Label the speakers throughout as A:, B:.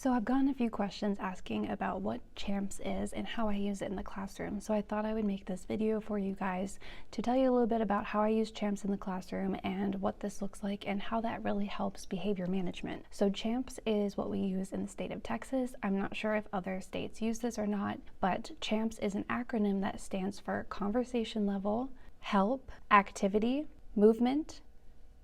A: So I've gotten a few questions asking about what CHAMPS is and how I use it in the classroom. So I thought I would make this video for you guys to tell you a little bit about how I use CHAMPS in the classroom and what this looks like and how that really helps behavior management. So CHAMPS is what we use in the state of Texas. I'm not sure if other states use this or not, but CHAMPS is an acronym that stands for conversation level, help, activity, movement,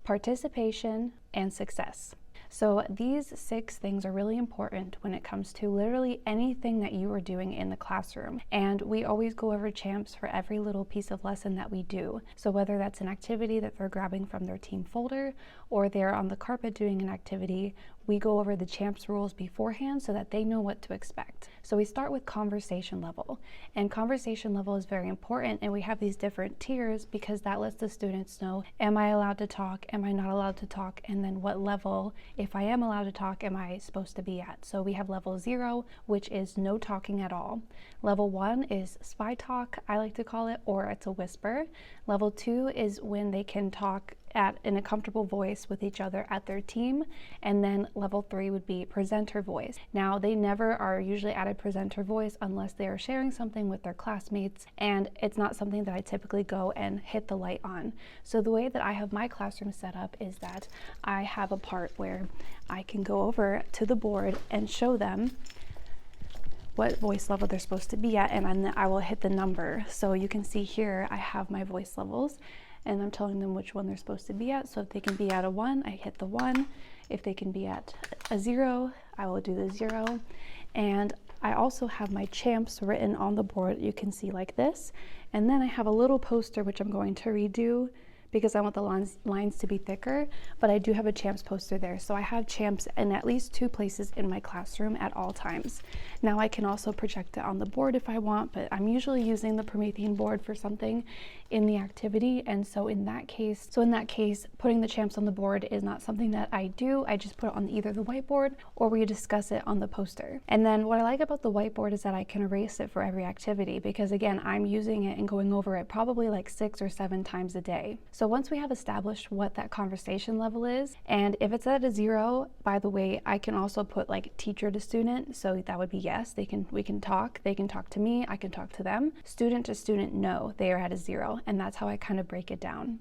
A: participation, and success. So these 6 things are really important when it comes to literally anything that you are doing in the classroom. And we always go over CHAMPS for every little piece of lesson that we do. So whether that's an activity that they're grabbing from their team folder or they're on the carpet doing an activity, we go over the CHAMPS rules beforehand so that they know what to expect. So we start with conversation level, and conversation level is very important, and we have these different tiers because that lets the students know, am I allowed to talk, am I not allowed to talk, and then what level, if I am allowed to talk, am I supposed to be at. So we have level 0, which is no talking at all. Level 1 is spy talk, I like to call it, or it's a whisper. Level 2 is when they can talk in a comfortable voice with each other at their team, and then level 3 would be presenter voice. Now they never are usually at a presenter voice unless they are sharing something with their classmates, and it's not something that I typically go and hit the light on. So the way that I have my classroom set up is that I have a part where I can go over to the board and show them what voice level they're supposed to be at, and then I will hit the number. So you can see here I have my voice levels, and I'm telling them which one they're supposed to be at. So if they can be at a 1, I hit the 1. If they can be at a 0, I will do the 0. And I also have my CHAMPS written on the board, you can see like this. And then I have a little poster which I'm going to redo because I want the lines to be thicker, but I do have a CHAMPS poster there. So I have CHAMPS in at least 2 places in my classroom at all times. Now I can also project it on the board if I want, but I'm usually using the Promethean board for something in the activity. And so in that case, putting the CHAMPS on the board is not something that I do. I just put it on either the whiteboard or we discuss it on the poster. And then what I like about the whiteboard is that I can erase it for every activity because again, I'm using it and going over it probably like 6 or 7 times a day. So once we have established what that conversation level is, and if it's at a 0, by the way, I can also put like teacher to student. So that would be yes, we can talk to me, I can talk to them. Student to student, no, they are at a 0. And that's how I kind of break it down.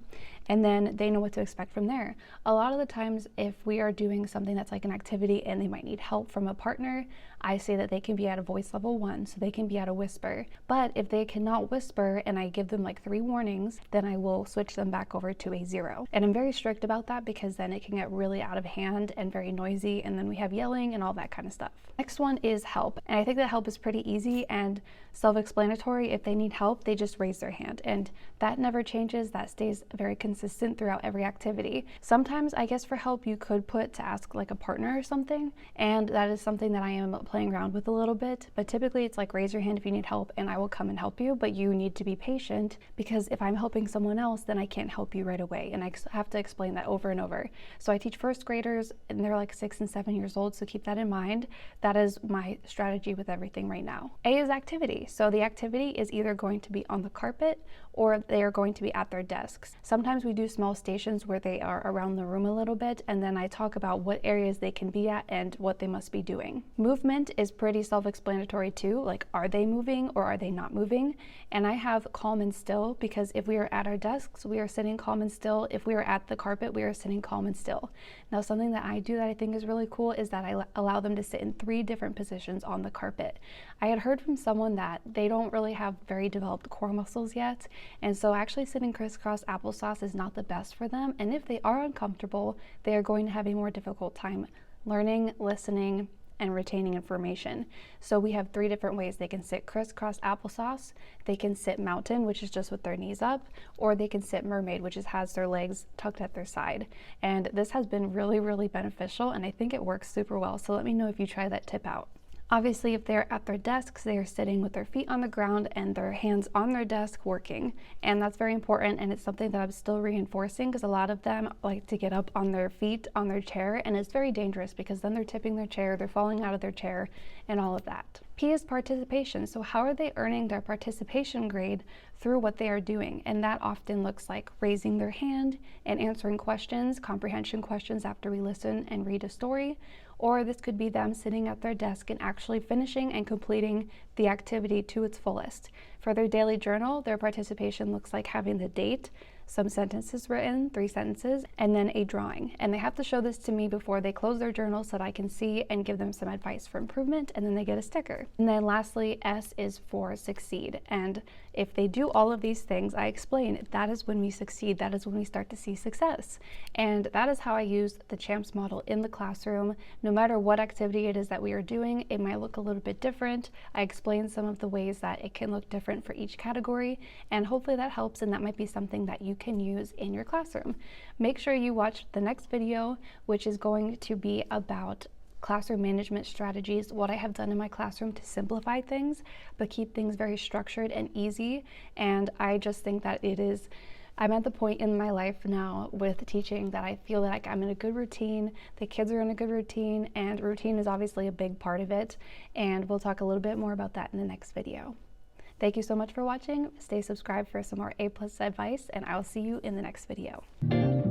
A: And then they know what to expect from there. A lot of the times, if we are doing something that's like an activity and they might need help from a partner, I say that they can be at a voice level 1, so they can be at a whisper. But if they cannot whisper and I give them like 3 warnings, then I will switch them back over to a 0. And I'm very strict about that because then it can get really out of hand and very noisy, and then we have yelling and all that kind of stuff. Next one is help. And I think that help is pretty easy and self-explanatory. If they need help, they just raise their hand. And that never changes. That stays very consistent throughout every activity. Sometimes I guess for help you could put to ask like a partner or something, and that is something that I am playing around with a little bit, but typically it's like raise your hand if you need help and I will come and help you, but you need to be patient because if I'm helping someone else then I can't help you right away, and I have to explain that over and over. So I teach first graders and they're like 6 and 7 years old, so keep that in mind. That is my strategy with everything right now. A is activity. So the activity is either going to be on the carpet or they are going to be at their desks. Sometimes we do small stations where they are around the room a little bit, and then I talk about what areas they can be at and what they must be doing. Movement is pretty self-explanatory too, like are they moving or are they not moving? And I have calm and still because if we are at our desks, we are sitting calm and still. If we are at the carpet, we are sitting calm and still. Now something that I do that I think is really cool is that I allow them to sit in 3 different positions on the carpet. I had heard from someone that they don't really have very developed core muscles yet, and so actually sitting crisscross applesauce is not the best for them, and if they are uncomfortable, they are going to have a more difficult time learning, listening, and retaining information. So we have 3 different ways. They can sit crisscross applesauce, they can sit mountain, which is just with their knees up, or they can sit mermaid, which has their legs tucked at their side. And this has been really, really beneficial, and I think it works super well. So let me know if you try that tip out. Obviously, if they're at their desks, they are sitting with their feet on the ground and their hands on their desk working. And that's very important, and it's something that I'm still reinforcing because a lot of them like to get up on their feet on their chair, and it's very dangerous because then they're tipping their chair, they're falling out of their chair, and all of that. P is participation. So how are they earning their participation grade through what they are doing? And that often looks like raising their hand and answering questions, comprehension questions after we listen and read a story, or this could be them sitting at their desk and actually finishing and completing the activity to its fullest. For their daily journal, their participation looks like having the date, some sentences written, 3 sentences, and then a drawing. And they have to show this to me before they close their journal so that I can see and give them some advice for improvement, and then they get a sticker. And then lastly, S is for succeed. And if they do all of these things, I explain that is when we succeed, that is when we start to see success. And that is how I use the CHAMPS model in the classroom. No matter what activity it is that we are doing, it might look a little bit different. I explain some of the ways that it can look different for each category, and hopefully that helps, and that might be something that you can use in your classroom. Make sure you watch the next video, which is going to be about classroom management strategies, what I have done in my classroom to simplify things, but keep things very structured and easy. And I just think that I'm at the point in my life now with teaching that I feel like I'm in a good routine, the kids are in a good routine, and routine is obviously a big part of it. And we'll talk a little bit more about that in the next video. Thank you so much for watching. Stay subscribed for some more A+ advice, and I will see you in the next video.